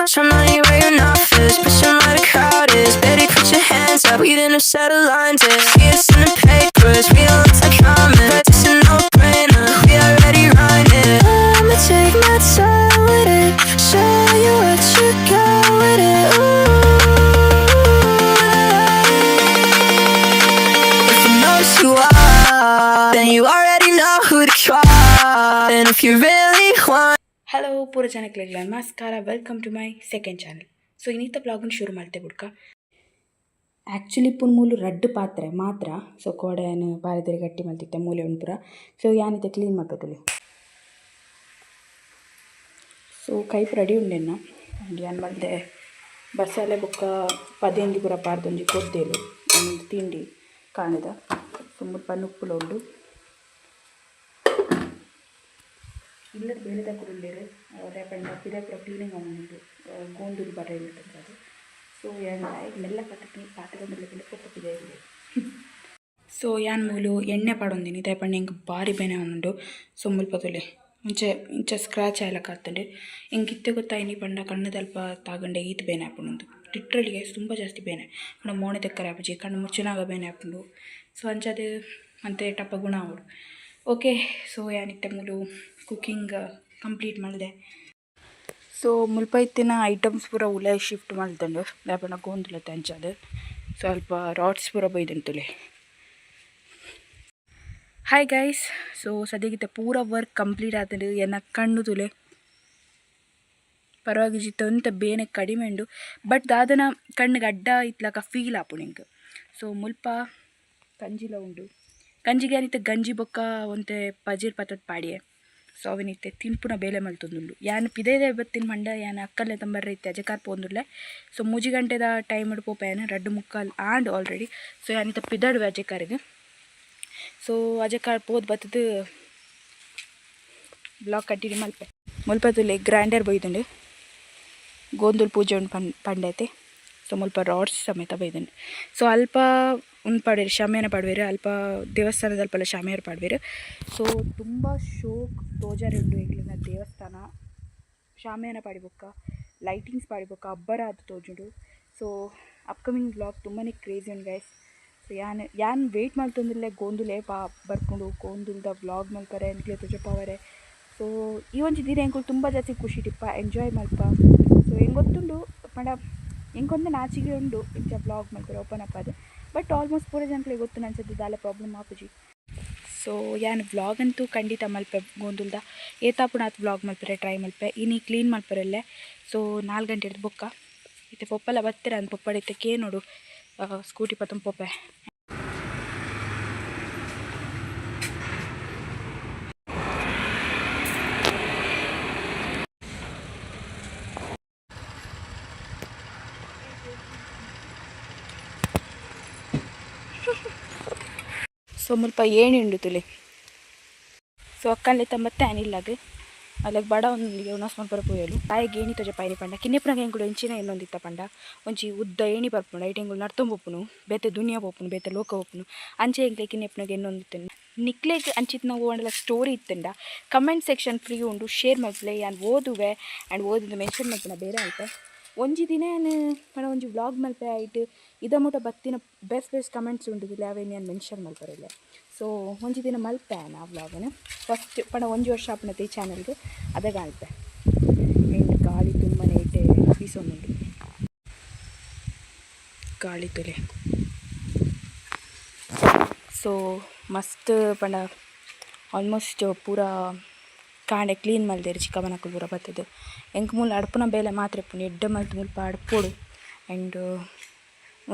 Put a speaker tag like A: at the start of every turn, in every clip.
A: Show money where your mouth is. Pushing where the crowd is. Better put your hands up. We didn't settle lines. See us in the papers. We don't look like common, but it's a no-brainer. We already rhymed it. I'ma take my time with it. Show you what you got with it. Ooh. If you know who you are, then you already know who to try. And if you really want.
B: Hello ಪೂರ ಜನಕ್ಲೆಗ್ಲ ನಮಸ್ಕಾರ, welcome to my second channel. So ಇನ್ನಿತ್ತ ಬ್ಲಾಗನ್ನು ಶುರು ಮಾಡ್ತೆ ಬಿಡ್ಕ. Actually ಇಪ್ಪು ಮೂಲು ರಡ್ಡು ಪಾತ್ರೆ ಮಾತ್ರ. ಸೊ ಕೋಡೆಯನ್ನು ಬಾರದಿರಿ ಗಟ್ಟಿ ಮಲ್ತಿತ್ತೆ ಮೂಲೆ ಉಂಪುರ. ಸೊ ಯಾನಿತ್ತೆ ಕ್ಲೀನ್ ಮಾಡ್ಬೇಕಲ್ಲಿ. ಸೊ ಕೈಪ್ ರೆಡಿ ಉಂಡೆನ್ನ ಏನು ಮಾಡಿದೆ, ಬಸಳೆ ಬೊಕ್ಕ ಪದೇಂದಿ ಪೂರ ಪಾರ್ದೊಂಜಿ ಕೊದ್ದೇಲು ಒಂದು ತಿಂಡಿ ಕಾಣಿದ. ಸೊ ಮುಲ್ಪ ನುಪ್ಪುಲ ಉಂಡು ಇಲ್ಲದ ಬೇಳೆ ತಗೊಂಡಿರು ರೇಪಂಡ ಪಿದೆ ಪೂರ ಕ್ಲೀನಿಂಗ್ ಆಗುಂಟು ಗೋಂದೂರು ಬರ ಇರ್ತದೆ ಅದು. ಸೊ ಮೆಲ್ಲ ಕಟ್ಟಿ ಪಾತ್ರೆ ಮೇಲೆ ಕೊಟ್ಟಿದೆ ಇಲ್ಲಿ. ಸೊ ಯಾನ್ ಮೂಲು ಎಣ್ಣೆ ಪಡೊಂದಿನಿ ತೇಪಂಡ ಹೆಂಗೆ ಭಾರಿ ಬೇನೆ ಉಂಡು. ಸೊ ಮುಲ್ಪತೊಲೆ ಇಂಚ ಸ್ಕ್ರಾಚ್ ಆಯ್ಲಕ್ಕ ಆಗ್ತಂಡೆ ಹೆಂಗೆ ಕಿತ್ತೆ ಗೊತ್ತಾಯಿನಿ ಪಂಡ ಕಣ್ಣದಲ್ಪ ತಾಗಂಡೆ ಈತ ಬೇನೆ ಹಾಕೊಂಡು ಲಿಟ್ರಲಿಗೆ ತುಂಬ ಜಾಸ್ತಿ ಬೇನೆ ಕಣ್ಣ ಮೋಣೆ ತೆಕ್ಕರೆ ಹಾಪಜಿ ಕಣ್ಣು ಮುಚ್ಚನಾಗ ಬೇನೆ ಹಾಕೊಂಡು. ಸೊ ಅಂಚದು ಅಂತೆ ಟಪ್ಪ ಗುಣ ಅವರು ಓಕೆ. ಸೊ ಯಾನಿತ್ತೆ ಮೂಲು ಕುಕ್ಕಿಂಗ್ ಕಂಪ್ಲೀಟ್ ಮಾಡಿದೆ. ಸೊ ಮುಲ್ಪ ಇತ್ತಿನ ಐಟಮ್ಸ್ ಪೂರ ಉಲೆ ಶಿಫ್ಟ್ ಮಾಡ್ದಂಡು ಲೇಪನ ಗೋಂದುಲತ್ತೆ ಅಂಚದು ಸ್ವಲ್ಪ ರಾಡ್ಸ್ ಪೂರ ಬೈದಂತುಲೆ. ಹಾಯ್ ಗೈಸ್, ಸೊ ಸದ್ಯಗಿತ್ತೆ ಪೂರ ವರ್ಕ್ ಕಂಪ್ಲೀಟ್ ಆತಂಡು ಎನ್ನ ಕಣ್ಣು ತುಲೆ ಪರವಾಗಿಜಿತ್ತು ಅಂತ ಬೇನೆ ಕಡಿಮೆ ಉಂಡು. ಬಟ್ ದಾದನ ಕಣ್ಣಿಗೆ ಅಡ್ಡ ಇತ್ಲಕ ಫೀಲ್ ಆಪು ನಿಂಗೆ. ಸೊ ಮುಲ್ಪ ಕಂಜಿಲ ಉಂಡು, ಕಂಜಿಗೆ ಏನಿತ್ತೆ ಗಂಜಿ ಬೊಕ್ಕ ಒಂತೆ ಪಜೀರ್ ಪತ್ತದ ಪಾಡಿಯೆ. ಸೊ ಅವನಿತ್ತೆ ತಿನ್ಪುನ ಬೇಲೆ ಮಲ್ತೊಂದುಂಡು ಯಾನು ಪಿದೇದೆ ಬತ್ತಿನ ಮಂಡ ಯಾನು ಅಕ್ಕಲ್ಲೇ ತಂಬರ್ರೆ ಇತ್ತೆ ಅಜಕಾರ್ ಪೋಂದುಲ್ಲೆ. ಸೊ 3 ಗಂಟೆದ ಟೈಮ್ ಹಿಡ್ಪೋಪೇನ 2:45 ಆಂಡ್ ಆಲ್ರೆಡಿ. ಸೊ ಯಾನಿತ್ತ ಪಿದಡುವೆ ಅಜಕಾರಿಗೆ. ಸೊ ಅಜಕಾರ್ ಪೋದ್ ಬತ್ತದು ಬ್ಲಾಗ್ ಕಂಟಿನ್ಯೂ ಮಲ್ಪೆ ಮುಲ್ಪದಲ್ಲಿ ಗ್ರ್ಯಾಂಡರ್ ಬೈದುಂಡು ಗೋಂದುಲ್ ಪೂಜೆ ಉಂಡು ಪಂಡೈತೆ. ಸೊ ಮುಲ್ಪ ರಾಡ್ಸ್ ಸಮೇತ ಬೈದುಂಡು. ಸೊ ಅಲ್ಪ ಉಂದು ಪಾಡ್ವೇರು ಶಾಮಿಯಾನ ಪಾಡ್ವೇರು ಅಲ್ಪ ದೇವಸ್ಥಾನದ ಅಲ್ಪಲ್ಲ ಶಾಮಿಯಾರ ಪಾಡ್ವೇರು. ಸೊ ತುಂಬ ಶೋಕ್ ತೋಜಾರೆ ಉಂಡು ಎಂಗ್ಲಿನ ದೇವಸ್ಥಾನ ಶಾಮಿಯಾನ ಪಾಡಿಬೊಕ್ಕ ಲೈಟಿಂಗ್ಸ್ ಪಾಡಿಬೊಕ್ಕ ಅಬ್ಬರ ಅದು ತೋಜುಂಡು. ಸೊ ಅಪ್ಕಮಿಂಗ್ ವ್ಲಾಗ್ ತುಂಬಾ ಕ್ರೇಜಿ ಉಂಡು ಗೈಸ್. ಸೊ ಯಾನ್ ವೆಯ್ಟ್ ಮಾಡ್ತಂದಿಲ್ಲೇ ಗೋಂದುಲೆ ಬರ್ಕೊಂಡು ಗೋಂದುಲ್ದ ವ್ಲಾಗ್ ಮಲ್ಪರೆ ಎಂಕ್ಲೆ ತೋಜಪ್ಪವರೆ. ಸೊ ಈ ಒಂಜಿ ದಿನ ಎಂಕುಲು ತುಂಬ ಜಾಸ್ತಿ ಖುಷಿ ಟಿಪ್ಪ ಎಂಜಾಯ್ ಮಲ್ಪ. ಸೊ ಹೆಂಗೆ ಗೊತ್ತುಂಡು ಪಂಡ ಹೆಂಗೊಂದು ನಾಚಿಗೆ ಉಂಡು ಇಂಚ ವ್ಲಾಗ್ ಮಲ್ಪರೆ ಓಪನ್ ಅಪ್ ಅದು. ಬಟ್ ಆಲ್ಮೋಸ್ಟ್ ಪೂರ ಜನಗಳಿಗೆ ಗೊತ್ತು ನನ್ಸದ್ದು ದಾಲೆ ಪ್ರಾಬ್ಲಮ್ ಆಪುಜಿ. ಸೊ ಯಾನು ವ್ಲಾಗ್ ಅಂತೂ ಖಂಡಿತ ಮಲ್ಪೆ ಗೋಂದುಲ್ದ ಏತಾಪುಣ ಆತು ವ್ಲಾಗ್ ಮಲ್ಪರೆ ಟ್ರೈ ಮಲ್ಪೆ ಇನಿ ಕ್ಲೀನ್ ಮಲ್ಪರಲ್ಲೇ. ಸೊ 4 ಗಂಟೆ ಹಿಡಿದು ಬೊಕ್ಕ ಇತ್ತೆ ಪೊಪ್ಪೆಲ್ಲ ಬತ್ತಿರ ಅಂದು ಪೊಪ್ಪಡೈತೆ ಕೇ ನೋಡು ಸ್ಕೂಟಿ ಪತ್ತೊಂದು ಪೊಪ್ಪೆ. ಸೊ ಮುಲ್ಪ ಏಣಿ ಉಂಡು ತುಲಿ. ಸೊ ಅಕ್ಕಲ್ಲಿ ತಂಬತ್ತೆ ಅನಿಲ್ಲಾಗ ಅಲ್ಲಿಗೆ ಬಡ ಒಂದು ಉನಾಸ್ ಮಲ್ಪರ ಪೋಯಲು ತಾಯಿಗೆ ಏಣಿ ತೋಜ ಪಾಯಿನಿ ಪಂಡ ಕಿನ್ನೆಪ್ಪನಾಗ ಹೆಂಗುಳು ಎಂಚಿನ ಇನ್ನೊಂದಿತ್ತ ಪಂಡ ಒಂಚಿ ಉದ್ದ ಏಣಿ ಬರ್ಪುಂಡು ಐಟ್ ಹೆಂಗುಳು ನಡ್ತೊಂಬೊಪ್ಪುನು ಬೇತೆ ದುನಿಯಾ ಪೋಪುನು ಬೇತೆ ಲೋಕ ಹೋಪುನು ಅಂಚೆ ಹೆಂಗ್ಲೆ ಕಿನ್ನೆಪ್ಪನಾಗ ಇನ್ನೊಂದಿತ್ತು ನಿಕ್ಲೆಗೆ ಅಂಚಿತ್ ನಾವು ಒಂಡಲ ಸ್ಟೋರಿ ಇತ್ತಂಡ ಕಮೆಂಟ್ ಸೆಕ್ಷನ್ ಫ್ರೀ ಉಂಡು ಶೇರ್ ಮಲ್ಪಲೆ ಯಾನು ಓದುವೆ ಆ್ಯಂಡ್ ಓದಿದ್ದು ಮೆನ್ಷನ್ ಮಲ್ಪನ ಬೇರೆ ಆಯ್ತು. ಒಂಜಿ ದಿನ ಪಂಡ ಒಂಜಿ ವ್ಲಾಗ್ ಮಲ್ಪೆ ಆಯ್ತು ಇದ ಮುಟ ಬತ್ತಿನ ಬೆಸ್ಟ್ ಕಮೆಂಟ್ಸ್ ಉಂಟು ಅವೇನು ನಾನು ಮೆನ್ಷನ್ ಮಲ್ಪರಿಲ್ಲ. ಸೊ ಒಂಜಿ ದಿನ ಮಲ್ಪೆ ಆ ವ್ಲಾಗನ್ನು ಫಸ್ಟ್ ಪಂಡ 1 ವರ್ಷ ಆಪಣತೆ ಈ ಚಾನಲ್ಗೆ ಅದೇ ಕಾಣ್ಪೆ ಎಂಟು ಗಾಳಿ ತುಂಬ ನೇಟೆ ಬೀಸೊಂದುಂಡು ಗಾಳಿ ತುಲೆ. ಸೊ ಮಸ್ತ್ ಪಂಡ ಆಲ್ಮೋಸ್ಟ್ ಪೂರ ಕಾಂಡೆ ಕ್ಲೀನ್ ಮಲ್ದೇರು ಚಿಕ್ಕ ಮನಕ್ಕೂ ಪೂರ ಬರ್ತದೆ ಎಂಕ್ ಮೂಲ ಅಡ್ಪುನ ಬೇಲೆ ಮಾತ್ರ ಇಪ್ಪುಂಡು ಎಡ್ಡ ಮಲ್ತು ಮುಲ್ಪ ಅಡ್ಪೋಡು ಆ್ಯಂಡ್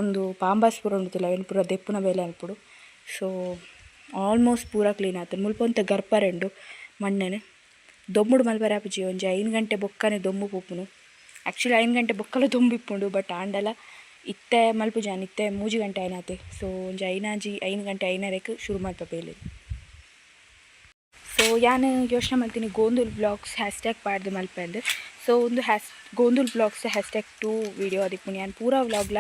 B: ಒಂದು ಪಾಂಬಾಸ್ ಪೂರ ಉಂಡುತ್ತಿಲ್ಲ ಏನು ಪೂರ ದೆಪ್ಪುನ ಬೇಲೆ ಅನ್ಪುಡು. ಸೊ ಆಲ್ಮೋಸ್ಟ್ ಪೂರ ಕ್ಲೀನ್ ಆಯ್ತು ಮುಲ್ಪ ಒಂತ ಗರ್ಪರೆಂಡು ಮಣ್ಣೆನು ದೊಮ್ಮುಡು ಮಲ್ಪರೆ ಆಪುಜಿ ಒಂಜಿ 5 ಗಂಟೆ ಬೊಕ್ಕನೆ ದೊಮ್ಮು ಪೋಪುನು. ಆ್ಯಕ್ಚುಲಿ 5 ಗಂಟೆ ಬೊಕ್ಕಲು ದೊಂಬಿಪ್ಪುಂಡು ಬಟ್ ಆಂಡಲ ಇತ್ತೆ ಮಲ್ಪುಜಾನ್ ಇತ್ತೆ 3 ಗಂಟೆ ಆಯ್ನಾತೆ. ಸೊ ಒಂಜಿ 5 ಗಂಟೆ 5:30ಕ್ಕೆ ಶುರು ಮಲ್ಪ ಬೇಲೆ. ಸೊ ಯಾನು ಯೋಚನೆ ಮಾಡ್ತೀನಿ ಗೋಂದುಲ್ ಬ್ಲಾಗ್ಸ್ ಹ್ಯಾಶ್ಟ್ಯಾಗ್ ಪಾಡ್ದು ಮಲ್ಪೆ ಅಂದು. ಸೊ ಒಂದು ಗೋಂದುಲ್ ಬ್ಲಾಗ್ಸ್ #2 ವೀಡಿಯೋ ಅದಕ್ಕೆ ನಾನು ಪೂರಾ ವ್ಲಾಗ್ಲ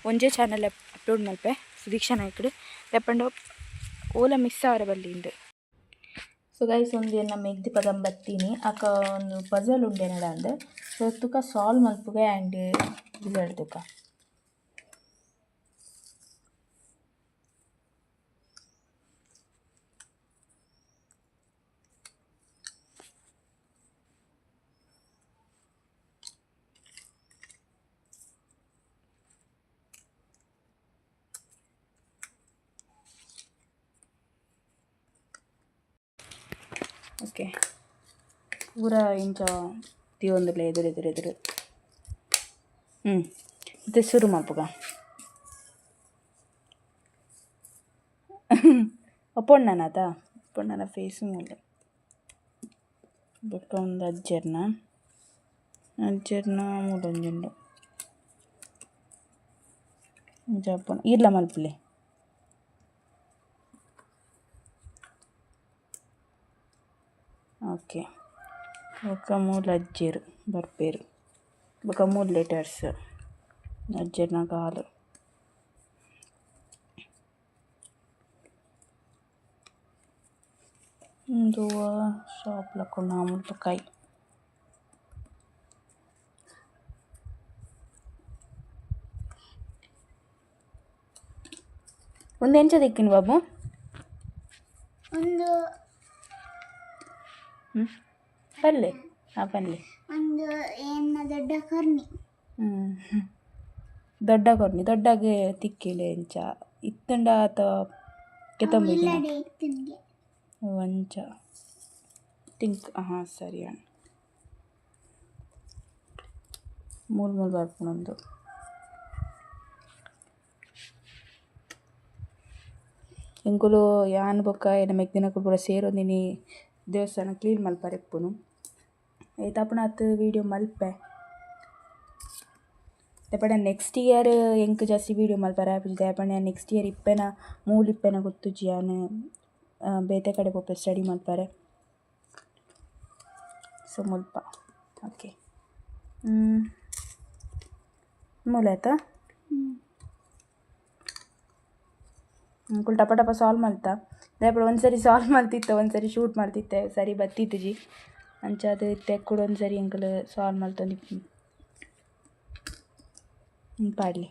B: ಒಂದೇ ಚಾನಲ್ ಅಪ್ಲೋಡ್ ಮಲ್ಪೆ ಸುದೀಕ್ಷಾ ನಾಯ್ಕಡು ರೆಪ್ಪಂಡು ಓಲ ಮಿಸ್ ಅವರ ಬಲ್ಲಿಂದು. ಸೊ ಗೈಸ್ ಒಂದು ನಮ್ಮ ಎಗ್ದಿ ಪದಂ ಬತ್ತೀನಿ ಅಕ್ಕ ಒಂದು ಪಜಲ್ ಉಂಡೆ ನಡ ಅಂದೆ ಸೊ ತುಕ ಸಾಲ್ವ್ ಮಲ್ಪುಗೆ ಆ್ಯಂಡ್ ರಿಸಲ್ಟ್ ತುಕ ಓಕೆ ಪೂರ ಇಂಚ ತಿಯೊಂದುಲೆ ಎದುರು ಮತ್ತೆ ಶುರು ಮಲ್ಪುಗ ಒಪ್ಪೊಣ್ಣನಾತ ಒಪ್ಪೊಣ್ಣನ ಫೇಸ್ ಮೂಲೆ ಬೊಕ್ಕ ಒಂದು ಅಜ್ಜರ್ನ ಮೂಲೊಂಜುಂಡು ಜಪ್ಪನ ಈರ್ಲ ಮಲ್ಪುಲೆ ಓಕೆ ಬೊಕ್ಕ ಮೂಲು ಅಜ್ಜೆರು ಬರ್ಪೇರು ಬೊಕ್ಕ 3 ಲೆಟರ್ಸ್ ಅಜ್ಜೆರ್ನ ಕಾಲು ಒಂದು ಶಾಪ್ಲಕ್ಕೊಂಡ ಮುಲ್ಪ ಕೈ ಒಂದು ಎಂಚ ದಿಕ್ಕಿನ ಬಾಬು
C: ಒಂದು
B: ಪಲ್ಲೆ ಪಲ್ಲೆ
C: ಒಂದು ಏನ ದೊಡ್ಡ ಕರ್ನಿ
B: ದೊಡ್ಡ ಕೊರ್ನಿ ದೊಡ್ಡಗೆ ತಿಕ್ಕಿಲೆ ಎಂಚ ಇತ್ತಂಡ ಅಥವಾ ಕೆತ್ತಂಬ ಒಂಚ ತಿಂಕ್ ಹಾಂ ಸರಿ ಅಣ್ಣ ಮೂರು ಬರ್ಪುಣೊಂದು ಎಂಕುಲು ಯಾನ್ ಬೊಕ್ಕ ಏನ ಮೆಗ್ದಿನಕುಲು ಪೂರ ಸೇರೊಂದಿನಿ ದೇವಸ್ಥಾನ ಕ್ಲೀನ್ ಮಲ್ಪರೆಪ್ಪುನು ಐತಾಪುನ ಅತ್ ವೀಡಿಯೋ ಮಲ್ಪೆ ದಯಪಂಡ ನೆಕ್ಸ್ಟ್ ಇಯರ್ ಎಂಕ್ ಜಾಸ್ತಿ ವೀಡಿಯೋ ಮಲ್ಪರೆ ಆಪುಜಿ ದಯಪಂಡ ನೆಕ್ಸ್ಟ್ ಇಯರ್ ಇಪ್ಪೆನ ಮೂಲಿಪ್ಪೆನ ಗೊತ್ತುಜಿ ಯಾನ್ ಬೇತೆ ಕಡೆ ಪೋಪೆ ಸ್ಟಡಿ ಮಲ್ಪರೆ ಸೊ ಮುಲ್ಪ ಓಕೆ ಮೂಲೆ ಆಯ್ತಾ ಅಂಕುಲ್ ಟಪ ಸಾಲ್ವ್ ಮಲ್ತ ದಯಪಡ ಒಂದ್ಸರಿ ಸಾಲ್ವ್ ಮಾಡ್ತಿತ್ತೆ ಒಂದ್ಸರಿ ಶೂಟ್ ಮಾಡ್ತಿತ್ತೆ ಸರಿ ಬತ್ತಿತ್ತು ಜಿ ಅಂಚಾದ ಇತ್ತೆ ಕೂಡ ಒಂದ್ಸರಿ ಅಂಕಲ್ ಸಾಲ್ವ್ ಮಾಡ್ತಂದು ಪಾಡಲಿ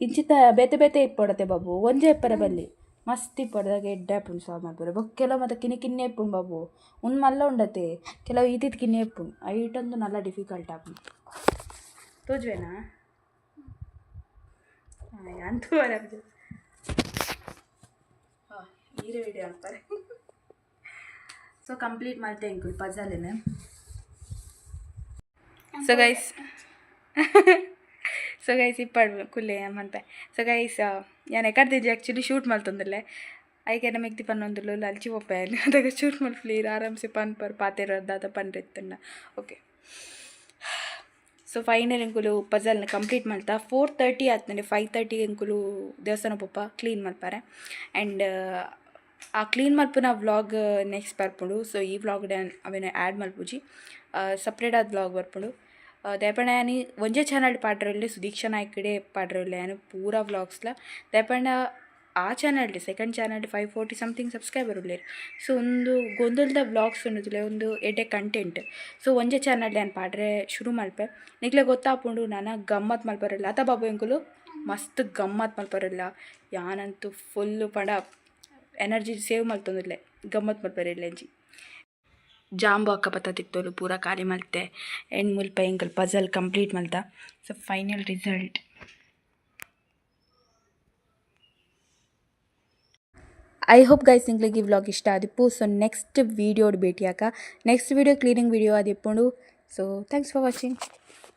B: ಇಂಚಿತ ಬೇತೆ ಇಪ್ಪೊಡತೆ ಬಾಬು ಒಂಜೆ ಇಪ್ಪರೆ ಬಲ್ಲಿ ಮಸ್ತ್ ಇಪ್ಪೊಡದಾಗ ಎಡ್ಡೆ ಇಪ್ಪುಂಡು ಸಾಲ್ವ್ ಮಾಡ್ತಾರೆ ಕೆಲವು ಮತ್ತೆ ಕಿನ್ನೆ ಇಪ್ಪುಂಡು ಬಾಬು ಒಂದು ಮಲ್ಲ ಉಂಡತೆ ಕೆಲವು ಈತಿತ್ತು ಕಿನ್ನೆ ಇಪ್ಪುಂಡು ಐಟೊಂದು ನಲ್ಲ ಡಿಫಿಕಲ್ಟ್ ಆಪುಂಡು ತೋಜ್ವೇನಾ ಅಂತೂ ಈರೆ ವಿಡಿಯೋ ಅಂತಾರೆ ಸೊ ಕಂಪ್ಲೀಟ್ ಮಾಡ್ತೆ ಇಂಕುಲ್ ಪಜಲೇನೆ ಸೊ ಗೈಸ್ ಇಪ್ಪಡು ಕುಲ್ಲೆ ಮಂತೆ ಸೊ ಗೈಸ್ ಯಾನ್ ಎಕಡ್ದಿದ್ದೆ ಆ್ಯಕ್ಚುಲಿ ಶೂಟ್ ಮಲ್ತೊಂದಿಲ್ಲೆ ಐಕೆ ಮೆಗ್ದಿ ಪನ್ನೊಂದುಲ್ಲು ಅಲ್ಚಿ ಒಪ್ಪೆ ಅದಾಗ ಶೂಟ್ ಮಲ್ಫ್ಲೀರ್ ಆರಾಮ್ಸೆ ಪನ್ಪರ್ ಪಾತೆರದಾದ ಪನ್ರೆತ್ತಂಡ ಓಕೆ ಸೊ ಫೈನಲ್ ಎಂಕುಲು ಪಜಲ್ನ ಕಂಪ್ಲೀಟ್ ಮಲ್ತ 4:30 ಆತ್ಮಂಡೆ 5:30 ಎಂಕುಲು ದೇವಸ್ಥಾನ ಪೊಪ್ಪ ಕ್ಲೀನ್ ಮಲ್ಪಾರೆ ಆ್ಯಂಡ್ ಆ ಕ್ಲೀನ್ ಮಲ್ಪುನ ವ್ಲಾಗ್ ನೆಕ್ಸ್ಟ್ ಬರ್ಪುಂಡು ಸೊ ಈ ವ್ಲಾಗ್ ಅವೇನ ಆ್ಯಡ್ ಮಲ್ಪುಜಿ ಸಪ್ರೇಟ್ ಆದ ವ್ಲಾಗ್ ಬರ್ಪುಂಡು ದಯಪಂಡ ಯಾನಿ ಒಂಜೇ ಚಾನಲ್ ಪಾಡ್ರೊಲ್ಲೆ ಸುದೀಕ್ಷಾ ನಾಯ್ಕಡೆ ಪಾಡ್ರೊಲ್ಲೆ ಯಾನು ಪೂರಾ ವ್ಲಾಗ್ಸ್ಲ ದಯಪಂಡ ಆ ಚಾನಲ್ಡೆ ಸೆಕೆಂಡ್ ಚಾನಲ್ಡೆ 540 ಸಮಥಿಂಗ್ ಸಬ್ಸ್ಕ್ರೈಬರ್ ಉಳ್ಳೇರು ಸೊ ಒಂದು ಗೊಂದಲದ ವ್ಲಾಗ್ಸ್ ಉಂಡುದಿಲ್ಲ ಒಂದು ಎಡ್ಡೆ ಕಂಟೆಂಟ್ ಸೊ ಒಂಜೇ ಚಾನಲ್ಡೆ ನಾನು ಪಾಡ್ರೆ ಶುರು ಮಲ್ಪೆ ನಿಕ್ಲೆ ಗೊತ್ತಾಪುಂಡು ನಾನು ಗಮ್ಮತ್ ಮಲ್ಪರಲ್ಲ ಅತ ಬಾಬು ಎಂಕುಲು ಮಸ್ತ್ ಗಮ್ಮತ್ ಮಲ್ಪರಲ್ಲ ಯಾನಂತೂ ಫುಲ್ಲು ಪಂಡ ಎನರ್ಜಿ ಸೇವ್ ಮಲ್ತೊಂದಿಲ್ಲೆ ಗಮ್ಮತ್ ಮಲ್ಪರಿಲ್ಲ ಎಂಜಿ ಜಾಂಬು ಅಕ್ಕಪತ್ತ ತಿಕ್ತೋಲು ಪೂರ ಖಾಲಿ ಮಲ್ತೆ ಎಂಡ್ ಮುಲ್ಪ ಎಂಕಲ್ ಪಜಲ್ ಕಂಪ್ಲೀಟ್ ಮಲ್ತ so final result I hope guys ನಿಂಗ್ಲಿಗೆ ಈ ವ್ಲಾಗ್ ಇಷ್ಟ ಆದಿಪ್ಪು ಸೊ ನೆಕ್ಸ್ಟ್ ವೀಡಿಯೋಡ್ ಭೇಟಿಯಾಕ ನೆಕ್ಸ್ಟ್ ವೀಡಿಯೋ ಕ್ಲೀನಿಂಗ್ ವೀಡಿಯೋ ಆದಿಪ್ಪುಂಡು ಸೊ ಥ್ಯಾಂಕ್ಸ್ ಫಾರ್ ವಾಚಿಂಗ್